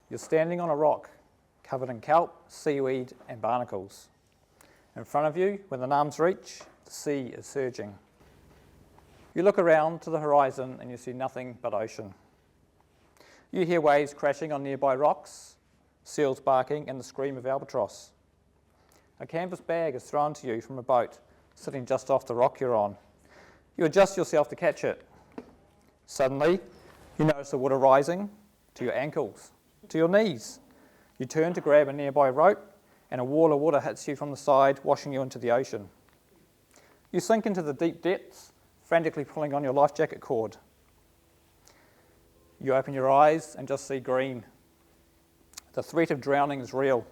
You're standing on a rock covered in kelp, seaweed and barnacles. In front of you, when an arm's reach, the sea is surging. You look around to the horizon and you see nothing but ocean. You hear waves crashing on nearby rocks, seals barking and the scream of albatross. A canvas bag is thrown to you from a boat sitting just off the rock you're on. You adjust yourself to catch it. Suddenly, you notice the water rising to your ankles, to your knees. You turn to grab a nearby rope and a wall of water hits you from the side, washing you into the ocean. You sink into the deep depths, frantically pulling on your life jacket cord. You open your eyes and just see green. The threat of drowning is real.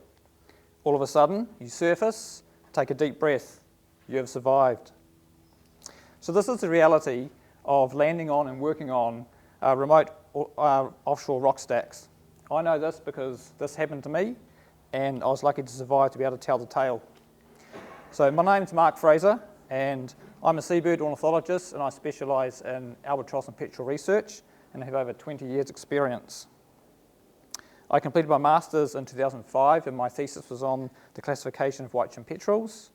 All of a sudden, you surface, take a deep breath. You have survived. So this is the reality of landing on and working on remote offshore rock stacks. I know this because this happened to me and I was lucky to survive to be able to tell the tale. So my name's Mark Fraser and I'm a seabird ornithologist and I specialise in albatross and petrel research and have over 20 years experience. I completed my Masters in 2005 and my thesis was on the classification of white-chinned petrels.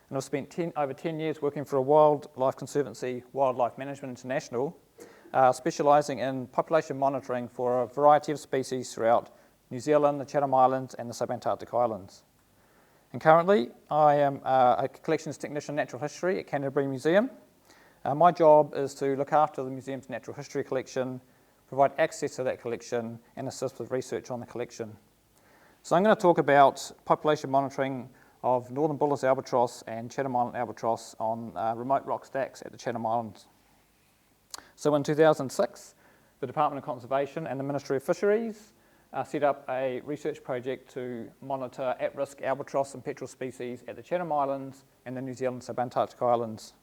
And I've spent over 10 years working for a wildlife conservancy, Wildlife Management International, specialising in population monitoring for a variety of species throughout New Zealand, the Chatham Islands and the subantarctic islands. And currently I am a collections technician in natural history at Canterbury Museum. My job is to look after the museum's natural history collection, provide access to that collection and assist with research on the collection. So I'm going to talk about population monitoring of northern bullous albatross and Chatham Island albatross on remote rock stacks at the Chatham Islands. So in 2006, the Department of Conservation and the Ministry of Fisheries set up a research project to monitor at-risk albatross and petrel species at the Chatham Islands and the New Zealand subantarctic islands.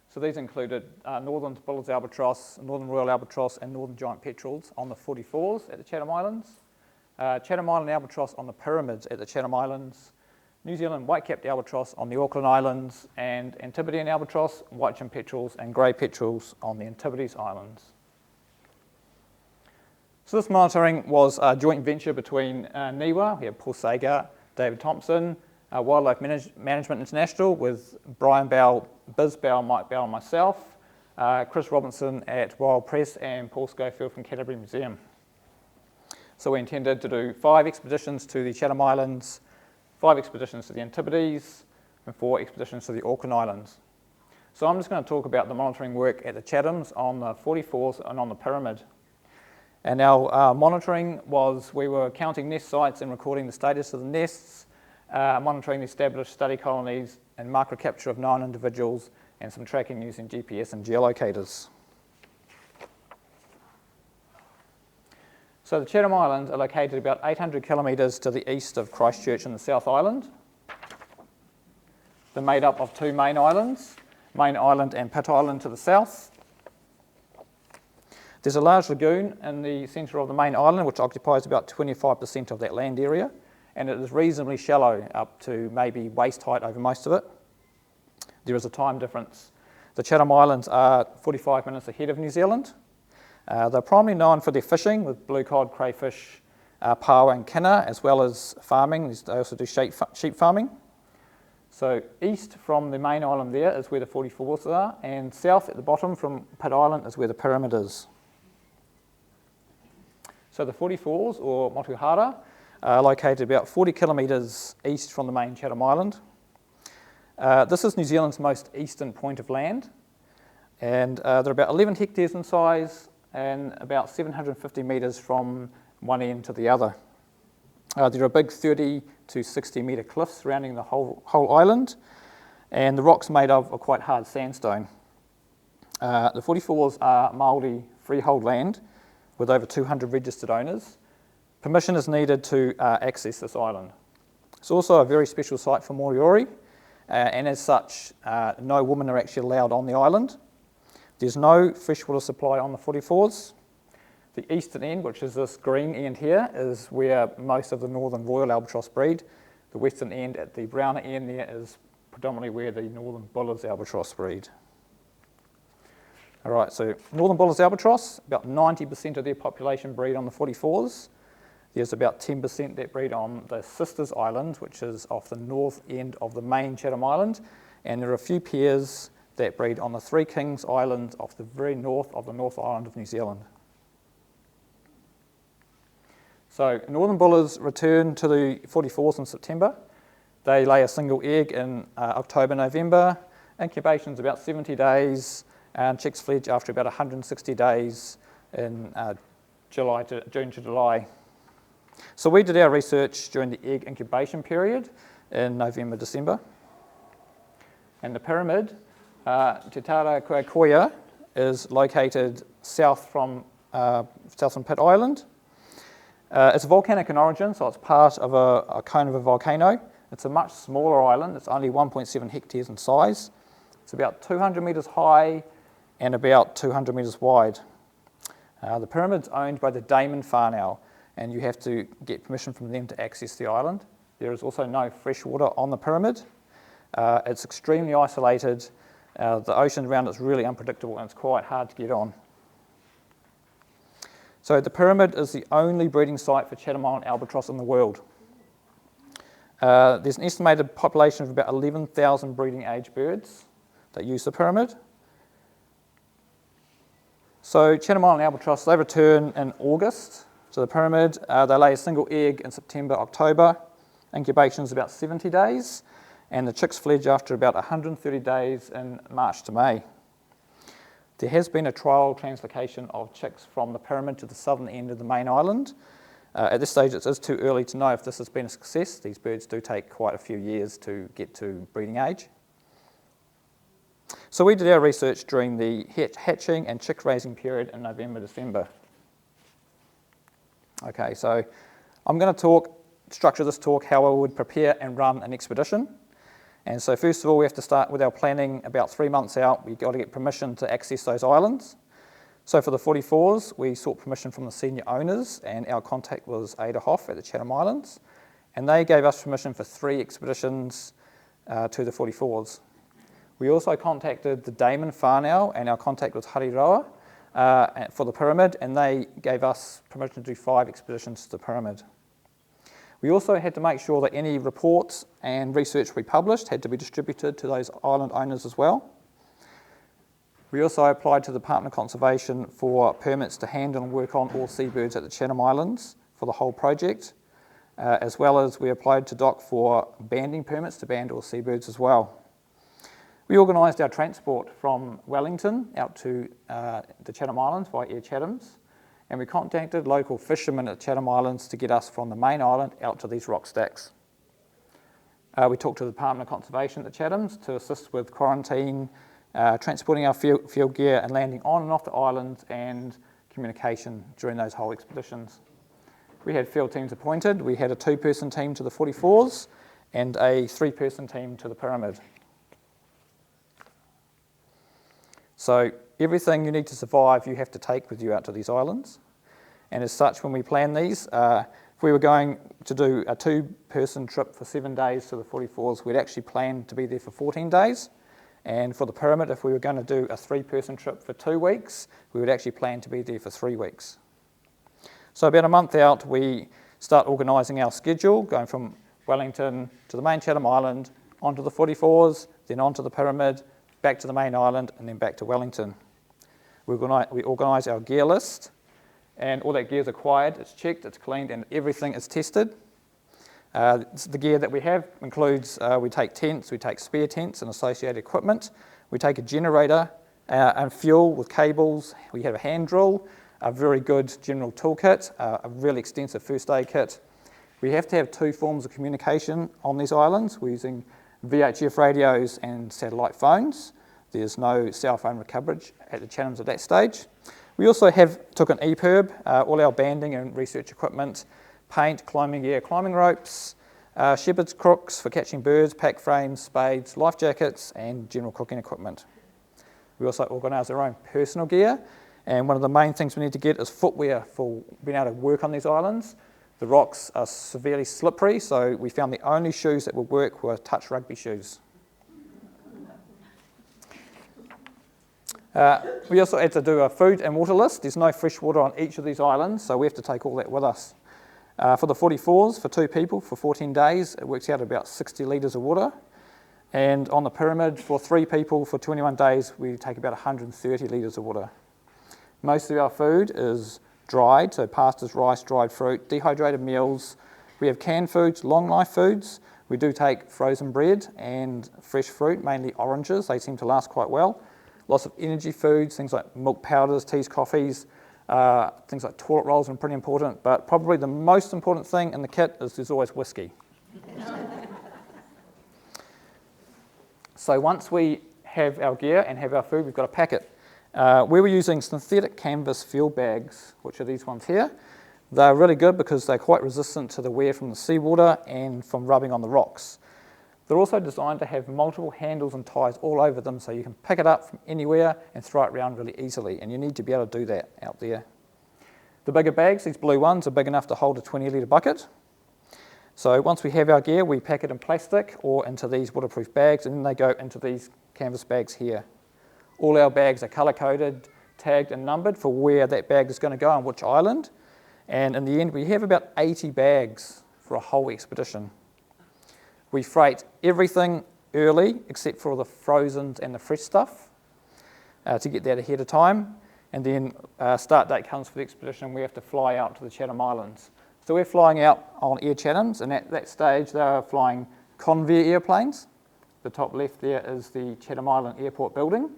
So these included northern bullous albatross, northern royal albatross and northern giant petrels on the 44s at the Chatham Islands, Chatham Island albatross on the pyramids at the Chatham Islands, New Zealand white-capped albatross on the Auckland Islands and Antipodean albatross, white-chinned petrels and grey petrels on the Antipodes Islands. So this monitoring was a joint venture between NIWA, we have Paul Sager, David Thompson, Wildlife Management International with Brian Bell, Biz Bell, Mike Bell and myself, Chris Robinson at Wild Press and Paul Schofield from Canterbury Museum. So we intended to do 5 expeditions to the Chatham Islands, 5 expeditions to the Antipodes and 4 expeditions to the Auckland Islands. So I'm just going to talk about the monitoring work at the Chathams on the 44s and on the pyramid. And our monitoring was, we were counting nest sites and recording the status of the nests, monitoring the established study colonies and marker capture of known individuals and some tracking using GPS and geolocators. So the Chatham Islands are located about 800 kilometres to the east of Christchurch in the South Island. They're made up of 2 main islands, Main Island and Pitt Island to the south. There's a large lagoon in the centre of the main island which occupies about 25% of that land area and it is reasonably shallow up to maybe waist height over most of it. There is a time difference. The Chatham Islands are 45 minutes ahead of New Zealand. They're primarily known for their fishing with blue cod, crayfish, paua and kinna, as well as farming. They also do sheep farming. So east from the main island there is where the 44s are, and south at the bottom from Pitt Island is where the pyramid is. So the 44s, or Motuhara, are located about 40 kilometres east from the main Chatham Island. This is New Zealand's most eastern point of land, and they're about 11 hectares in size and about 750 metres from one end to the other. There are big 30 to 60 metre cliffs surrounding the whole island, and the rock's made of a quite hard sandstone. The 44s are Māori freehold land with over 200 registered owners. Permission is needed to access this island. It's also a very special site for Moriori, and as such, no women are actually allowed on the island. There's no freshwater supply on the 44s. The eastern end, which is this green end here, is where most of the northern royal albatross breed. The western end at the browner end there is predominantly where the northern bullous albatross breed. All right, so northern bullous albatross, about 90% of their population breed on the 44s. There's about 10% that breed on the Sisters Island, which is off the north end of the main Chatham Island, and there are a few pairs that breed on the Three Kings Island off the very north of the North Island of New Zealand. So northern bullers return to the 44s in September. They lay a single egg in October, November. Incubation is about 70 days, and chicks fledge after about 160 days in June to July. So we did our research during the egg incubation period in November, December. And the pyramid, Te Tara Koia, is located south from Pitt Island. It's volcanic in origin, so it's part of a cone of a volcano. It's a much smaller island. It's only 1.7 hectares in size. It's about 200 metres high and about 200 metres wide. The pyramid's owned by the Damon whānau, and you have to get permission from them to access the island. There is also no fresh water on the pyramid. It's extremely isolated. The ocean around it's really unpredictable, and it's quite hard to get on. So the pyramid is the only breeding site for Chatham Island albatross in the world. There's an estimated population of about 11,000 breeding age birds that use the pyramid. So Chatham Island albatross, they return in August to the pyramid. They lay a single egg in September, October. Incubation is about 70 days, and the chicks fledge after about 130 days in March to May. There has been a trial translocation of chicks from the pyramid to the southern end of the main island. At this stage, it is too early to know if this has been a success. These birds do take quite a few years to get to breeding age. So we did our research during the hatching and chick raising period in November, December. Okay, so I'm going to structure this talk how I would prepare and run an expedition. And so first of all, we have to start with our planning about 3 months out. We've got to get permission to access those islands. So for the 44s, we sought permission from the senior owners, and our contact was Ada Hoff at the Chatham Islands. And they gave us permission for 3 expeditions to the 44s. We also contacted the Damon whānau, and our contact was Hariroa for the pyramid, and they gave us permission to do 5 expeditions to the pyramid. We also had to make sure that any reports and research we published had to be distributed to those island owners as well. We also applied to the Department of Conservation for permits to handle and work on all seabirds at the Chatham Islands for the whole project, as well as we applied to DOC for banding permits to band all seabirds as well. We organised our transport from Wellington out to the Chatham Islands by Air Chathams, and we contacted local fishermen at Chatham Islands to get us from the main island out to these rock stacks. We talked to the Department of Conservation at the Chathams to assist with quarantine, transporting our field gear and landing on and off the islands, and communication during those whole expeditions. We had field teams appointed. We had a 2-person team to the 44s and a 3-person team to the pyramid. So everything you need to survive, you have to take with you out to these islands. And as such, when we plan these, if we were going to do a 2-person trip for 7 days to the 44s, we'd actually plan to be there for 14 days. And for the pyramid, if we were going to do a 3-person trip for 2 weeks, we would actually plan to be there for 3 weeks. So about a month out, we start organising our schedule, going from Wellington to the main Chatham Island, onto the 44s, then onto the pyramid, back to the main island, and then back to Wellington. We organise our gear list, and all that gear is acquired, it's checked, it's cleaned, and everything is tested. The gear that we have includes, we take tents, we take spare tents and associated equipment, we take a generator and fuel with cables, we have a hand drill, a very good general toolkit, a really extensive first aid kit. We have to have 2 forms of communication on these islands. We're using VHF radios and satellite phones. There's no cell phone coverage at the Chathams at that stage. We also took an EPIRB, all our banding and research equipment, paint, climbing gear, climbing ropes, shepherd's crooks for catching birds, pack frames, spades, life jackets, and general cooking equipment. We also organised our own personal gear, and one of the main things we need to get is footwear for being able to work on these islands. The rocks are severely slippery, so we found the only shoes that would work were touch rugby shoes. We also had to do a food and water list. There's no fresh water on each of these islands, so we have to take all that with us. For the 44s, for 2 people, for 14 days, it works out about 60 litres of water. And on the pyramid, for 3 people, for 21 days, we take about 130 litres of water. Most of our food is dried, so pastas, rice, dried fruit, dehydrated meals. We have canned foods, long life foods. We do take frozen bread and fresh fruit, mainly oranges. They seem to last quite well. Lots of energy foods, things like milk powders, teas, coffees, things like toilet rolls are pretty important, but probably the most important thing in the kit is there's always whiskey. So once we have our gear and have our food, we've got to pack it. We were using synthetic canvas field bags, which are these ones here. They're really good because they're quite resistant to the wear from the seawater and from rubbing on the rocks. They're also designed to have multiple handles and ties all over them, so you can pick it up from anywhere and throw it around really easily, and you need to be able to do that out there. The bigger bags, these blue ones, are big enough to hold a 20-litre bucket. So once we have our gear, we pack it in plastic or into these waterproof bags, and then they go into these canvas bags here. All our bags are colour-coded, tagged and numbered for where that bag is going to go on which island. And in the end, we have about 80 bags for a whole expedition. We freight everything early, except for the frozen and the fresh stuff, to get that ahead of time. And then start date comes for the expedition, we have to fly out to the Chatham Islands. So we're flying out on Air Chathams, and at that stage they are flying Convair airplanes. The top left there is the Chatham Island Airport building.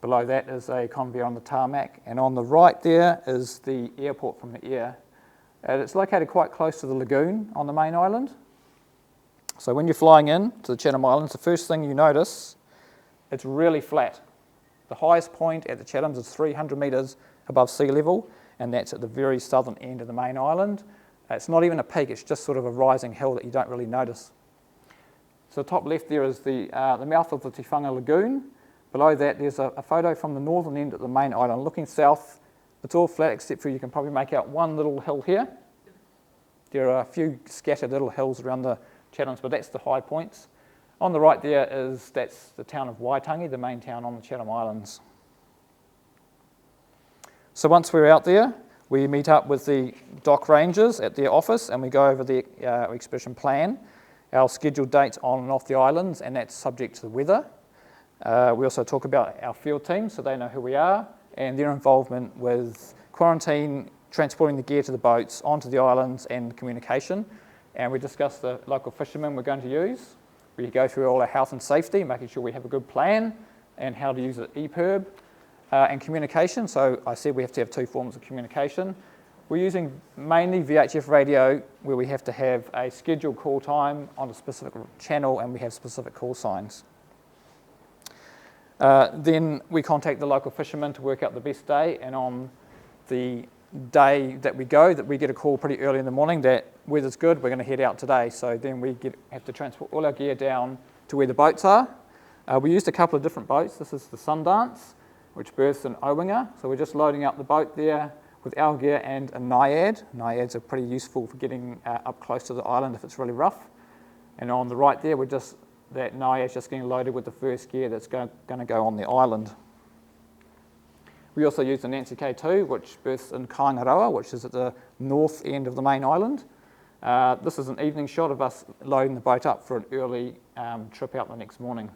Below that is a Convair on the tarmac, and on the right there is the airport from the air. And it's located quite close to the lagoon on the main island. So when you're flying in to the Chatham Islands, the first thing you notice, it's really flat. The highest point at the Chathams is 300 metres above sea level, and that's at the very southern end of the main island. It's not even a peak, it's just sort of a rising hill that you don't really notice. So top left there is the mouth of the Tifanga Lagoon. Below that there's a photo from the northern end of the main island. Looking south, it's all flat except for you can probably make out one little hill here. There are a few scattered little hills around the Chathams, but that's the high points. On the right that's the town of Waitangi, the main town on the Chatham Islands. So once we're out there, we meet up with the dock rangers at their office and we go over the expedition plan, our scheduled dates on and off the islands, and that's subject to the weather. We also talk about our field team so they know who we are and their involvement with quarantine, transporting the gear to the boats, onto the islands and communication. And we discuss the local fishermen we're going to use. We go through all our health and safety, making sure we have a good plan and how to use the EPIRB. And communication, so I said we have to have 2 forms of communication. We're using mainly VHF radio where we have to have a scheduled call time on a specific channel and we have specific call signs. Then we contact the local fishermen to work out the best day, and on the day that we go, that we get a call pretty early in the morning that weather's good, we're going to head out today. So then we have to transport all our gear down to where the boats are. We used a couple of different boats. This is the Sundance, which berths in Owinga. So we're just loading up the boat there with our gear and a Naiad. Naiads are pretty useful for getting up close to the island if it's really rough. And on the right there, that Naiad's just getting loaded with the first gear that's going to go on the island. We also use the Nancy K2, which berths in Kaingaroa, which is at the north end of the main island. This is an evening shot of us loading the boat up for an early trip out the next morning.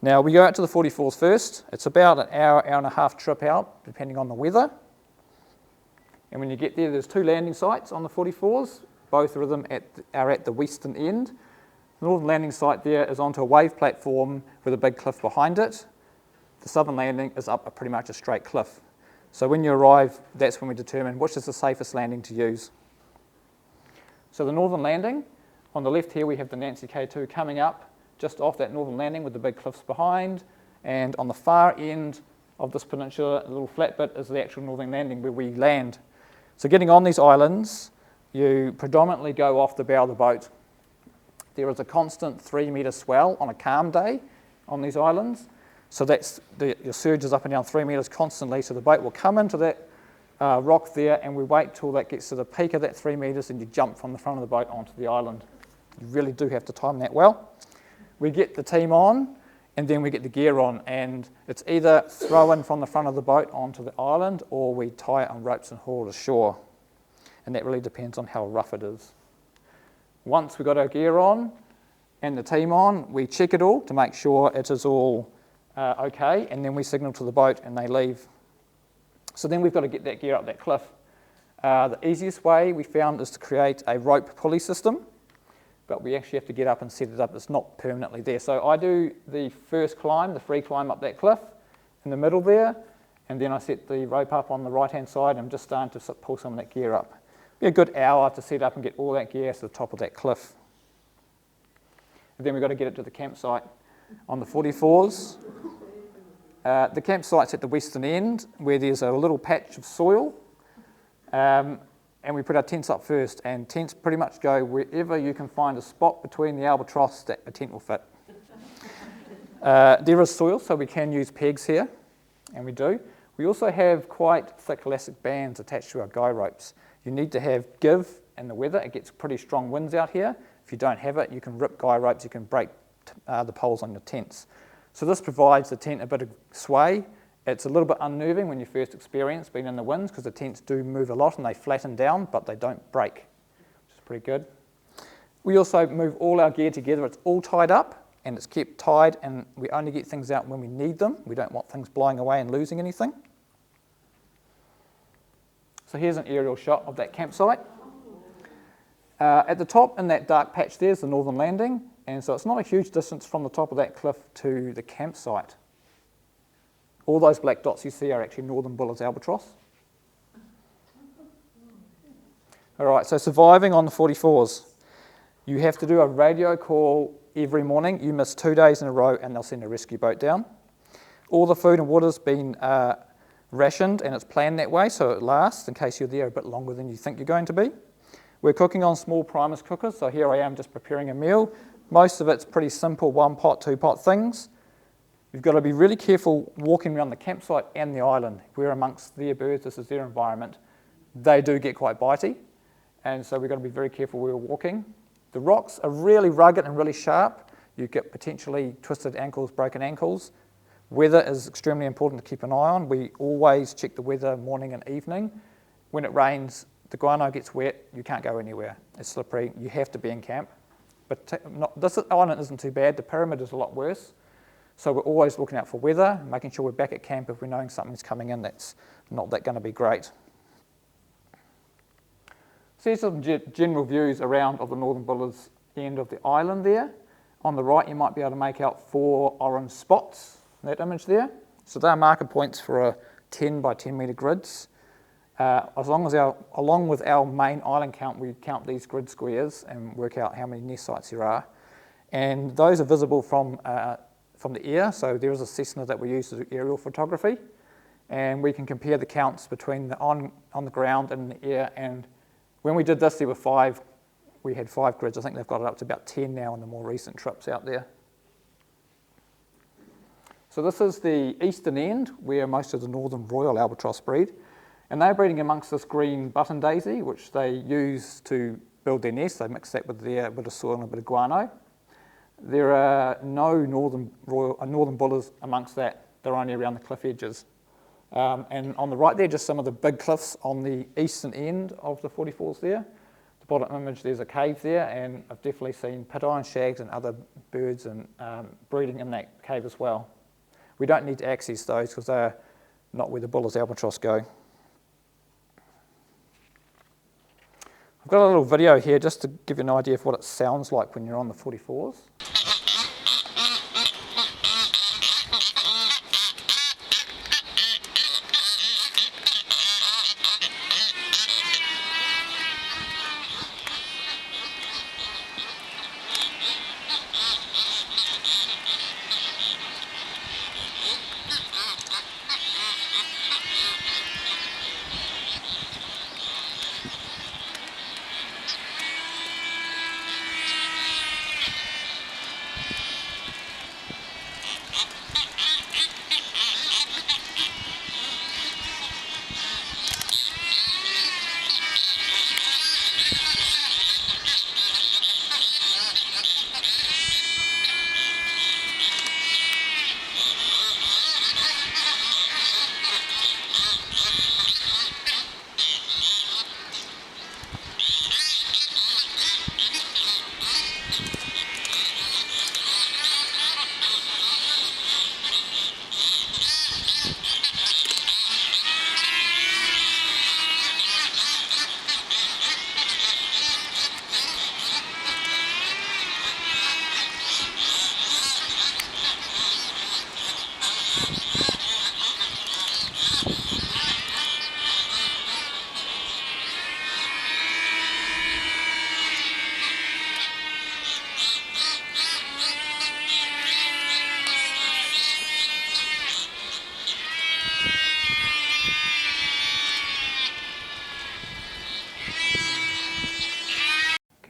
Now we go out to the 44s first. It's about an hour and a half trip out, depending on the weather. And when you get there, there's 2 landing sites on the 44s. Both of them are at the western end. The northern landing site there is onto a wave platform with a big cliff behind it. The southern landing is up pretty much a straight cliff. So when you arrive, that's when we determine which is the safest landing to use. So the northern landing, on the left here we have the Nancy K2 coming up just off that northern landing with the big cliffs behind, and on the far end of this peninsula, a little flat bit, is the actual northern landing where we land. So getting on these islands, you predominantly go off the bow of the boat. There is a constant 3-metre swell on a calm day on these islands. So your surge is up and down 3 metres constantly, so the boat will come into that rock there and we wait till that gets to the peak of that 3 metres and you jump from the front of the boat onto the island. You really do have to time that well. We get the team on and then we get the gear on, and it's either thrown from the front of the boat onto the island or we tie it on ropes and haul it ashore. and that really depends on how rough it is. Once we've got our gear on and the team on, we check it all to make sure it is all okay, and then we signal to the boat and they leave. So then we've got to get that gear up that cliff. The easiest way we found is to create a rope pulley system, but we actually have to get up and set it up. It's not permanently there. So I do the first climb, the free climb up that cliff in the middle there, and then I set the rope up on the right-hand side, and I'm just starting to pull some of that gear up. Be a good hour to set up and get all that gear to the top of that cliff. And then we've got to get it to the campsite on the 44s. The campsite's at the western end, where there's a little patch of soil, and we put our tents up first, and tents pretty much go wherever you can find a spot between the albatross that a tent will fit. There is soil, so we can use pegs here, and we do. We also have quite thick elastic bands attached to our guy ropes. You need to have give in the weather. It gets pretty strong winds out here. If you don't have it, you can rip guy ropes, you can break the poles on your tents. So this provides the tent a bit of sway. It's a little bit unnerving when you first experience being in the winds, because the tents do move a lot and they flatten down, but they don't break, which is pretty good. We also move all our gear together. It's all tied up and it's kept tied, and we only get things out when we need them. We don't want things blowing away and losing anything. So here's an aerial shot of that campsite. At the top in that dark patch there's the northern landing, and so it's not a huge distance from the top of that cliff to the campsite. All those black dots you see are actually northern Buller's albatross. All right, so surviving on the 44s. You have to do a radio call every morning. You miss 2 days in a row and they'll send a rescue boat down. All the food and water's been rationed, and it's planned that way so it lasts in case you're there a bit longer than you think you're going to be. We're cooking on small Primus cookers, so here I am just preparing a meal. Most of it's pretty simple 1-pot, 2-pot things. You've got to be really careful walking around the campsite and the island. We're amongst their birds, this is their environment. They do get quite bitey, and so we've got to be very careful where we're walking. The rocks are really rugged and really sharp. You get potentially twisted ankles, broken ankles. Weather is extremely important to keep an eye on. We always check the weather morning and evening. When it rains, the guano gets wet, you can't go anywhere. It's slippery, you have to be in camp. But this island isn't too bad, the pyramid is a lot worse. So we're always looking out for weather, making sure we're back at camp if we're knowing something's coming in that's not that going to be great. So here's some general views around of the northern Buller's end of the island there. On the right you might be able to make out 4 orange spots in that image there. So they're marker points for a 10 by 10 metre grids. Along with our main island count, we count these grid squares and work out how many nest sites there are. And those are visible from the air, so there is a Cessna that we use to do aerial photography. And we can compare the counts between the on the ground and in the air. And when we did this, there were 5. We had 5 grids. I think they've got it up to about 10 now in the more recent trips out there. So this is the eastern end, where most of the northern royal albatross breed. And they're breeding amongst this green button daisy, which they use to build their nest. They mix that with a bit of soil and a bit of guano. There are no northern bullers amongst that. They're only around the cliff edges. And on the right there, just some of the big cliffs on the eastern end of the 44s there. The bottom image, there's a cave there, and I've definitely seen pit iron shags and other birds and breeding in that cave as well. We don't need to access those because they're not where the Buller's albatross go. I've got a little video here just to give you an idea of what it sounds like when you're on the 44s.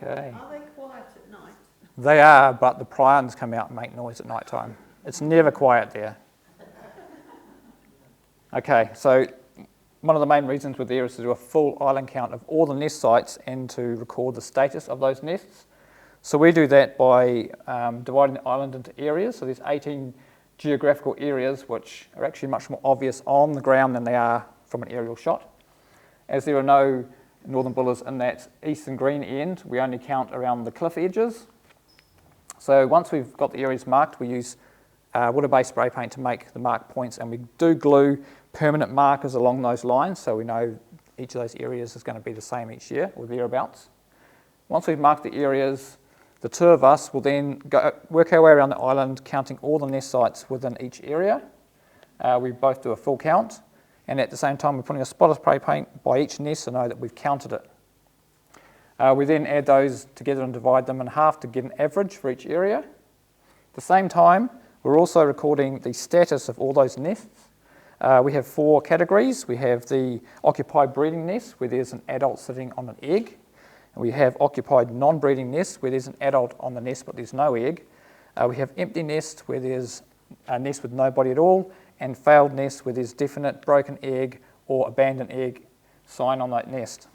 Okay. Are they quiet at night? They are, but the prions come out and make noise at night time. It's never quiet there. Okay, so one of the main reasons we're there is to do a full island count of all the nest sites and to record the status of those nests. So we do that by dividing the island into areas. So there's 18 geographical areas which are actually much more obvious on the ground than they are from an aerial shot. As there are no northern bullers in that eastern green end, we only count around the cliff edges. So once we've got the areas marked, we use water-based spray paint to make the mark points, and we do glue permanent markers along those lines so we know each of those areas is going to be the same each year or thereabouts. Once we've marked the areas, the two of us will then work our way around the island counting all the nest sites within each area. We both do a full count, and at the same time we're putting a spot of spray paint by each nest to know that we've counted it. We then add those together and divide them in half to get an average for each area. At the same time, we're also recording the status of all those nests. We have 4 categories. We have the occupied breeding nest, where there's an adult sitting on an egg. And we have occupied non-breeding nest, where there's an adult on the nest but there's no egg. We have empty nest, where there's a nest with nobody at all, and failed nest, where there's definite broken egg or abandoned egg sign on that nest.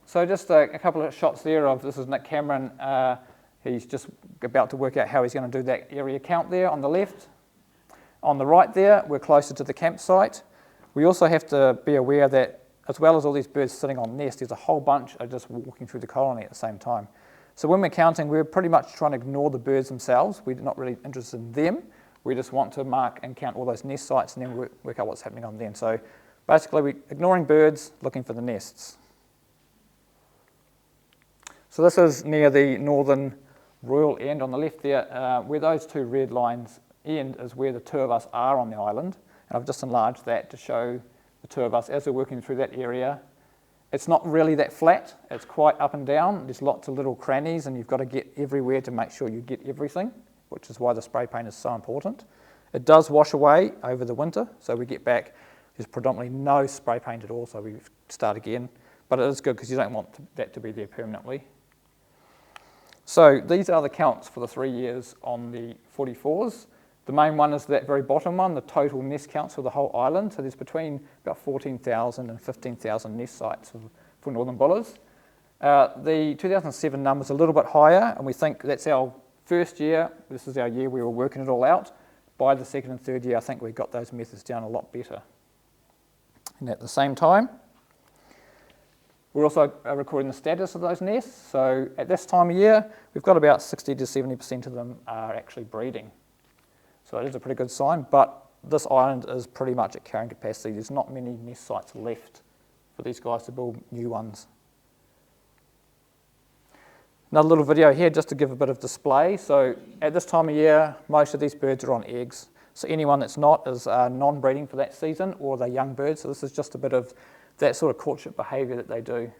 So just a couple of shots there of, this is Nick Cameron. He's just about to work out how he's going to do that area count there on the left. On the right there, we're closer to the campsite. We also have to be aware that as well as all these birds sitting on nest, there's a whole bunch are just walking through the colony at the same time. So when we're counting, we're pretty much trying to ignore the birds themselves. We're not really interested in them. We just want to mark and count all those nest sites and then work out what's happening on them. So basically, we're ignoring birds, looking for the nests. So this is near the northern royal end on the left there. Where those 2 red lines end is where the 2 of us are on the island. And I've just enlarged that to show the 2 of us as we're working through that area. It's not really that flat. It's quite up and down. There's lots of little crannies and you've got to get everywhere to make sure you get everything, which is why the spray paint is so important. It does wash away over the winter, so we get back, there's predominantly no spray paint at all, so we start again. But it is good because you don't want that to be there permanently. So these are the counts for the 3 years on the 44s. The main one is that very bottom one, the total nest counts for the whole island. So there's between about 14,000 and 15,000 nest sites for northern bullers. The 2007 number's a little bit higher, and we think that's our first year. This is our year we were working it all out. By the second and third year, I think we got those methods down a lot better. And at the same time, we're also recording the status of those nests. So at this time of year, we've got about 60 to 70% of them are actually breeding. So it is a pretty good sign, but this island is pretty much at carrying capacity. There's not many nest sites left for these guys to build new ones. Another little video here just to give a bit of display. So at this time of year, most of these birds are on eggs. So anyone that's not is non-breeding for that season, or they're young birds. So this is just a bit of that sort of courtship behaviour that they do.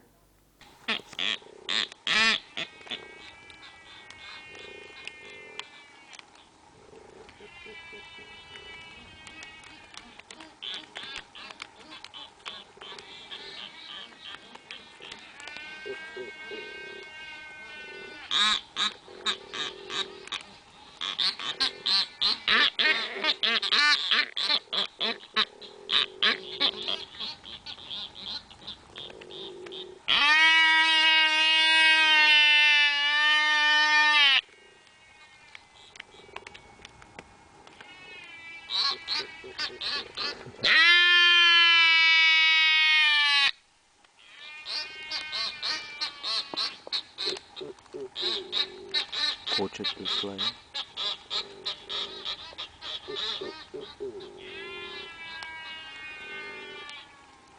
Courtship display.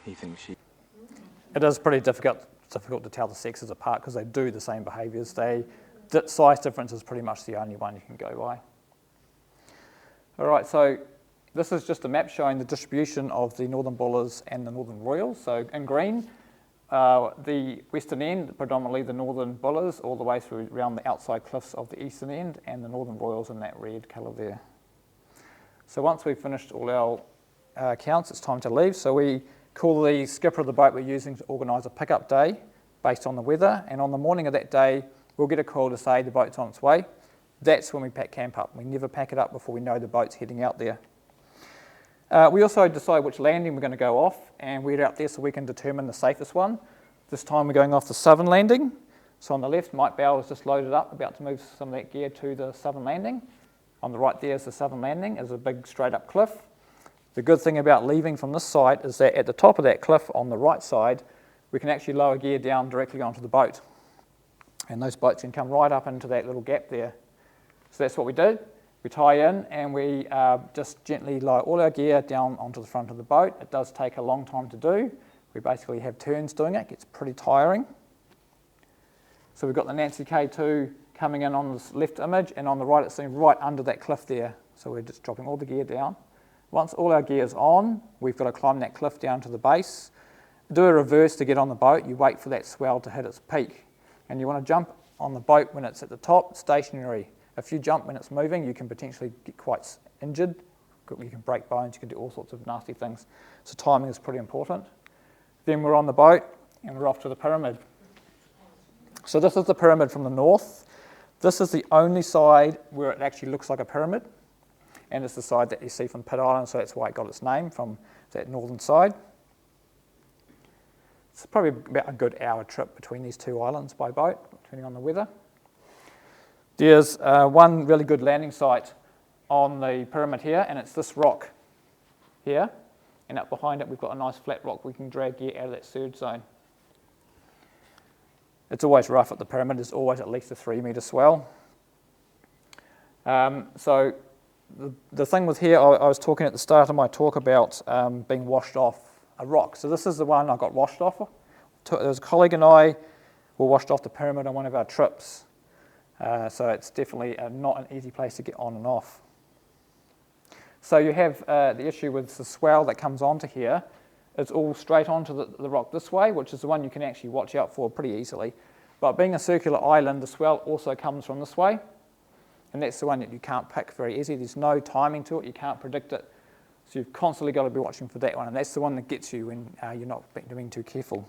He thinks she... It is pretty difficult to tell the sexes apart because they do the same behaviours. Size difference is pretty much the only one you can go by. All right, so this is just a map showing the distribution of the northern bullers and the northern royals. So in green, the western end, predominantly the northern bullers, all the way through around the outside cliffs of the eastern end, and the northern royals in that red colour there. So once we've finished all our counts, it's time to leave. So we call the skipper of the boat we're using to organise a pickup day. based on the weather, and on the morning of that day, we'll get a call to say the boat's on its way. That's when we pack camp up. We never pack it up before we know the boat's heading out there. We also decide which landing we're going to go off, and we're out there so we can determine the safest one. This time we're going off the southern landing. So on the left, Mike Bell is just loaded up, about to move some of that gear to the southern landing. On the right there is the southern landing, is a big straight up cliff. The good thing about leaving from this side is that at the top of that cliff on the right side, we can actually lower gear down directly onto the boat. And those boats can come right up into that little gap there. So that's what we do. We tie in and we just gently lower all our gear down onto the front of the boat. It does take a long time to do. We basically have turns doing it. It gets pretty tiring. So we've got the Nancy K2 coming in on this left image, and on the right it's sitting right under that cliff there. So we're just dropping all the gear down. Once all our gear's on, we've got to climb that cliff down to the base. Do a reverse to get on the boat. You wait for that swell to hit its peak. And you want to jump on the boat when it's at the top, stationary. If you jump when it's moving, you can potentially get quite injured. You can break bones, you can do all sorts of nasty things. So timing is pretty important. Then we're on the boat and we're off to the pyramid. So this is the pyramid from the north. This is the only side where it actually looks like a pyramid. And it's the side that you see from Pitt Island, so that's why it got its name, from that northern side. It's probably about a good hour trip between these two islands by boat, depending on the weather. There's one really good landing site on the pyramid here, and it's this rock here. And up behind it, we've got a nice flat rock we can drag gear out of that surge zone. It's always rough at the pyramid. There's always at least a 3 metre swell. So the thing with here, I was talking at the start of my talk about being washed off a rock. So this is the one I got washed off. There was a colleague and I were washed off the pyramid on one of our trips. So it's definitely not an easy place to get on and off. So you have the issue with the swell that comes onto here. It's all straight onto the rock this way, which is the one you can actually watch out for pretty easily. But being a circular island, the swell also comes from this way. And that's the one that you can't pick very easily. There's no timing to it. You can't predict it. So you've constantly got to be watching for that one. And that's the one that gets you when you're not being too careful.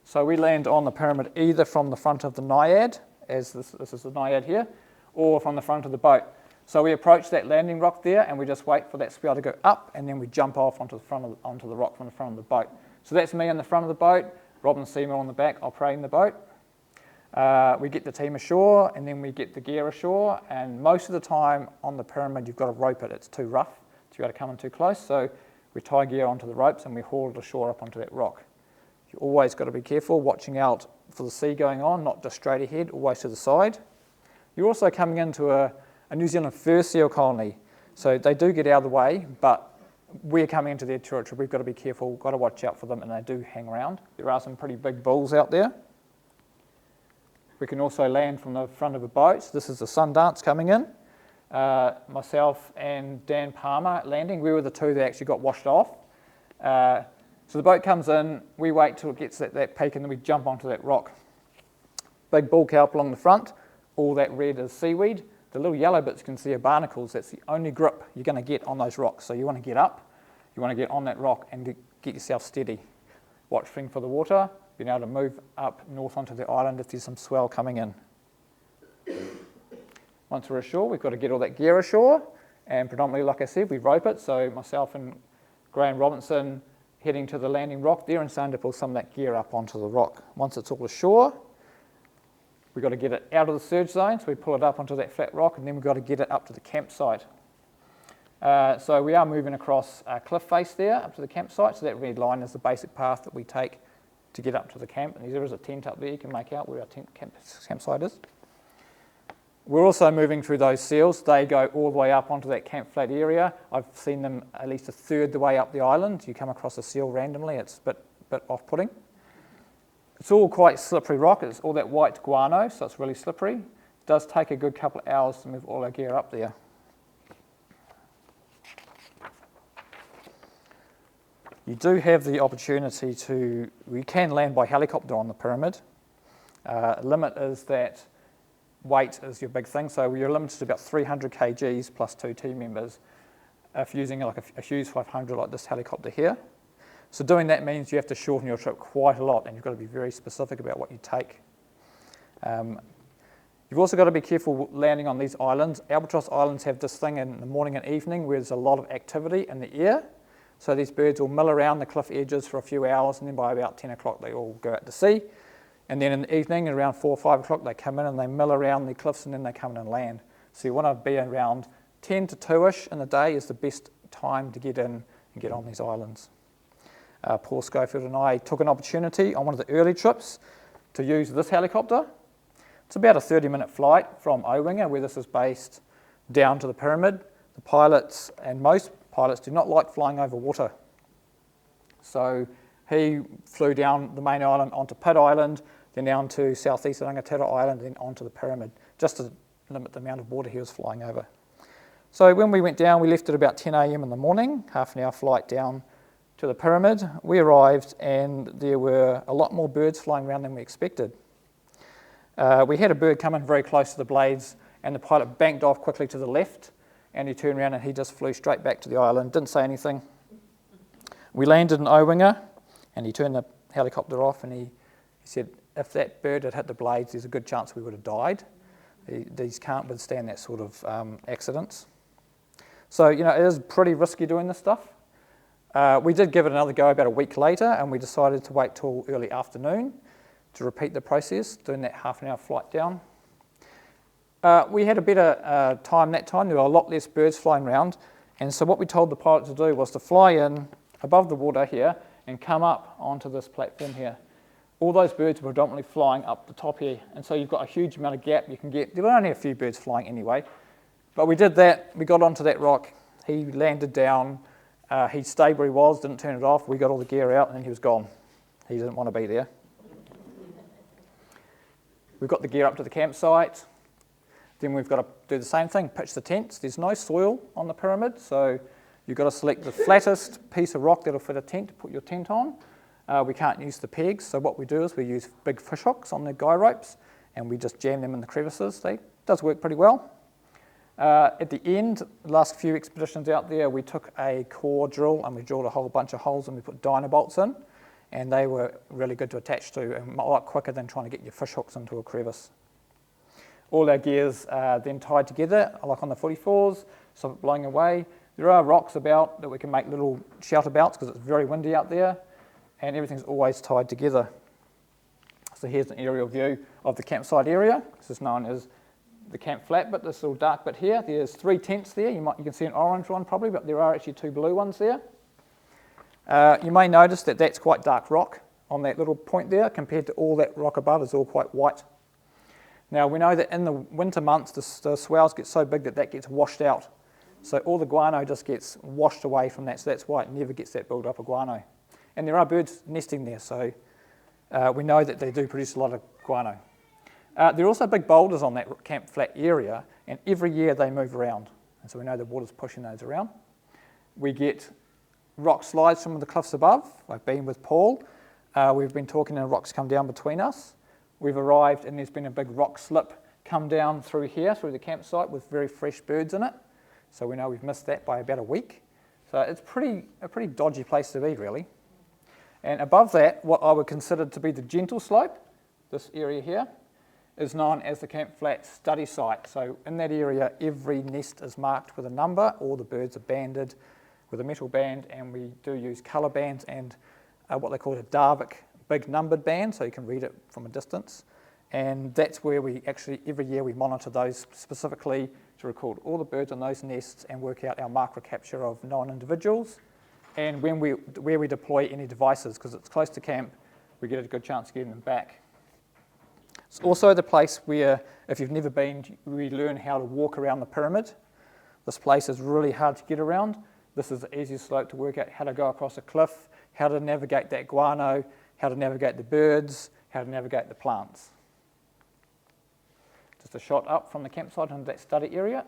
So we land on the pyramid either from the front of the naiad, as this is the naiad here, or from the front of the boat. So we approach that landing rock there and we just wait for that swell to go up, and then we jump off onto the rock from the front of the boat. So that's me in the front of the boat, Robin Seymour on the back operating the boat. We get the team ashore and then we get the gear ashore, and most of the time on the pyramid you've got to rope it. It's too rough, so you've got to come in too close. So we tie gear onto the ropes and we haul it ashore up onto that rock. You've always got to be careful, watching out for the sea going on, not just straight ahead, always to the side. You're also coming into a New Zealand fur seal colony. So they do get out of the way, but we're coming into their territory. We've got to be careful, got to watch out for them, and they do hang around. There are some pretty big bulls out there. We can also land from the front of a boat. This is the Sundance coming in. Myself and Dan Palmer landing. We were the two that actually got washed off. So the boat comes in, we wait till it gets that peak, and then we jump onto that rock. Big bull kelp along the front. All that red is seaweed. The little yellow bits you can see are barnacles. That's the only grip you're going to get on those rocks. So you want to get up, you want to get on that rock and get yourself steady. Watching for the water, being able to move up north onto the island if there's some swell coming in. Once we're ashore, we've got to get all that gear ashore, and predominantly, like I said, we rope it. So myself and Graham Robinson heading to the landing rock there and starting to pull some of that gear up onto the rock. Once it's all ashore, we've got to get it out of the surge zone, so we pull it up onto that flat rock, and then we've got to get it up to the campsite. So we are moving across a cliff face there up to the campsite, so that red line is the basic path that we take to get up to the camp. And there is a tent up there you can make out where our campsite is. We're also moving through those seals. They go all the way up onto that camp flat area. I've seen them at least a third the way up the island. You come across a seal randomly, it's a bit off-putting. It's all quite slippery rock. It's all that white guano, so it's really slippery. It does take a good couple of hours to move all our gear up there. You do have the opportunity we can land by helicopter on the pyramid. Limit is that weight is your big thing, so you're limited to about 300 kgs plus 2 team members if using like a Hughes 500 like this helicopter here. So doing that means you have to shorten your trip quite a lot, and you've got to be very specific about what you take. You've also got to be careful landing on these islands. Albatross Islands have this thing in the morning and evening where there's a lot of activity in the air. So these birds will mill around the cliff edges for a few hours, and then by about 10 o'clock they all go out to sea. And then in the evening, around 4 or 5 o'clock, they come in and they mill around the cliffs, and then they come in and land. So you want to be around 10 to 2-ish in the day is the best time to get in and get on these islands. Paul Schofield and I took an opportunity on one of the early trips to use this helicopter. It's about a 30-minute flight from Owinga, where this is based, down to the pyramid. The pilots, and most pilots, do not like flying over water. So he flew down the main island onto Pitt Island, then down to southeast Rangatira Island, then onto the pyramid, just to limit the amount of water he was flying over. So when we went down, we left at about 10 a.m. in the morning, half an hour flight down to the pyramid. We arrived and there were a lot more birds flying around than we expected. We had a bird come in very close to the blades, and the pilot banked off quickly to the left, and he turned around and he just flew straight back to the island, didn't say anything. We landed in Owinga, and he turned the helicopter off, and he said if that bird had hit the blades, there's a good chance we would have died. These can't withstand that sort of accidents. So, it is pretty risky doing this stuff. We did give it another go about a week later, and we decided to wait till early afternoon to repeat the process, doing that half an hour flight down. We had a better time that time. There were a lot less birds flying around, and so what we told the pilot to do was to fly in above the water here and come up onto this platform here. All those birds were predominantly flying up the top here, and so you've got a huge amount of gap you can get. There were only a few birds flying anyway, but we did that. We got onto that rock. He landed down. He stayed where he was, didn't turn it off. We got all the gear out, and then he was gone. He didn't want to be there. We've got the gear up to the campsite. Then we've got to do the same thing, pitch the tents. There's no soil on the pyramid, so you've got to select the flattest piece of rock that'll fit a tent to put your tent on. We can't use the pegs, so what we do is we use big fish hooks on the guy ropes, and we just jam them in the crevices. It does work pretty well. At the end, the last few expeditions out there, we took a core drill and we drilled a whole bunch of holes and we put dynabolts in, and they were really good to attach to and a lot quicker than trying to get your fish hooks into a crevice. All our gear's then tied together, like on the 44s, stop it blowing away. There are rocks about that we can make little shelter belts because it's very windy out there, and everything's always tied together. So here's an aerial view of the campsite area. This is known as the camp flat bit, this little dark bit here. There's 3 tents there. You can see an orange one probably, but there are actually 2 blue ones there. You may notice that that's quite dark rock on that little point there compared to all that rock above is all quite white. Now we know that in the winter months the swells get so big that that gets washed out. So all the guano just gets washed away from that, so that's why it never gets that build up of guano. And there are birds nesting there, so we know that they do produce a lot of guano. There are also big boulders on that camp flat area, and every year they move around, and so we know the water's pushing those around. We get rock slides from the cliffs above. I've been with Paul. We've been talking and rocks come down between us. We've arrived and there's been a big rock slip come down through here, through the campsite with very fresh birds in it. So we know we've missed that by about a week. So it's a pretty dodgy place to be, really. And above that, what I would consider to be the gentle slope, this area here, is known as the Camp Flat study site. So in that area, every nest is marked with a number. All the birds are banded with a metal band, and we do use colour bands and what they call a Darvik big numbered band, so you can read it from a distance. And that's where we actually, every year, we monitor those specifically to record all the birds on those nests and work out our mark recapture of known individuals. And where we deploy any devices, because it's close to camp, we get a good chance of getting them back. It's also the place where, if you've never been, we learn how to walk around the pyramid. This place is really hard to get around. This is the easiest slope to work out how to go across a cliff, how to navigate that guano, how to navigate the birds, how to navigate the plants. Just a shot up from the campsite into that study area.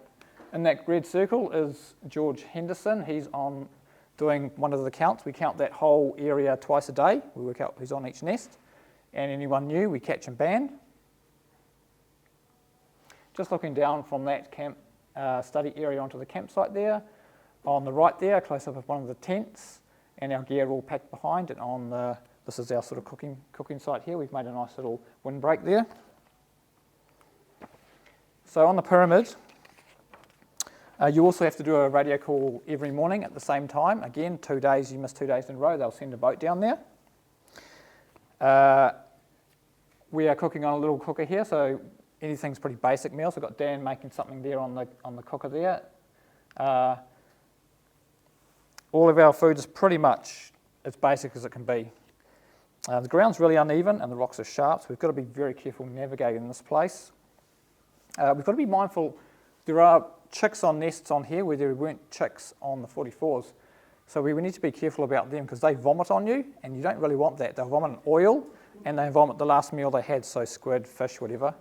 In that red circle is George Henderson. He's on doing one of the counts. We count that whole area twice a day. We work out who's on each nest. And anyone new, we catch and band. Just looking down from that camp study area onto the campsite there. On the right there, close up of one of the tents. and our gear all packed behind. And this is our sort of cooking site here. We've made a nice little windbreak there. So on the pyramid, you also have to do a radio call every morning at the same time. Again, 2 days, you miss 2 days in a row, they'll send a boat down there. We are cooking on a little cooker here, so anything's pretty basic meals. We've got Dan making something there on the cooker there. All of our food is pretty much as basic as it can be. The ground's really uneven and the rocks are sharp, so we've got to be very careful navigating this place. We've got to be mindful, there are chicks on nests on here where there weren't chicks on the 44s. So we need to be careful about them because they vomit on you and you don't really want that. They'll vomit oil and they vomit the last meal they had, so squid, fish, whatever.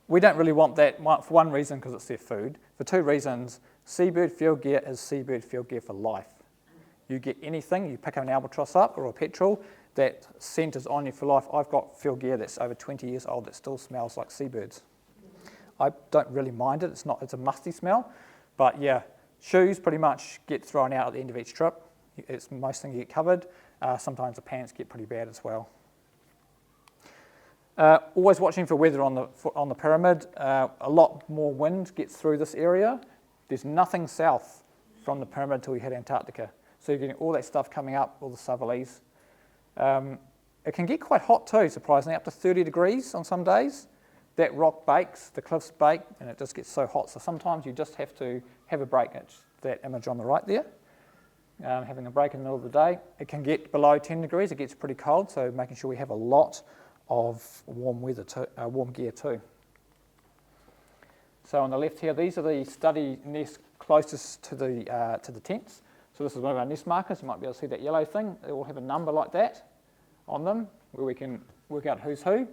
We don't really want that for one reason because it's their food. For two reasons, seabird field gear is seabird field gear for life. You get anything, you pick an albatross up or a petrel, that scent is on you for life. I've got field gear that's over 20 years old that still smells like seabirds. I don't really mind it, it's a musty smell, but yeah, shoes pretty much get thrown out at the end of each trip. It's most things get covered. Sometimes the pants get pretty bad as well. Always watching for weather on the pyramid. A lot more wind gets through this area. There's nothing south from the pyramid until we hit Antarctica. So you're getting all that stuff coming up, all the southerlies. It can get quite hot too, surprisingly, up to 30 degrees on some days. That rock bakes, the cliffs bake, and it just gets so hot. So sometimes you just have to have a break. It's that image on the right there. Having a break in the middle of the day. It can get below 10 degrees, it gets pretty cold, so making sure we have a lot of warm gear too. So on the left here, these are the study nests closest to the tents. So this is one of our nest markers. You might be able to see that yellow thing. They all have a number like that on them, where we can work out who's who.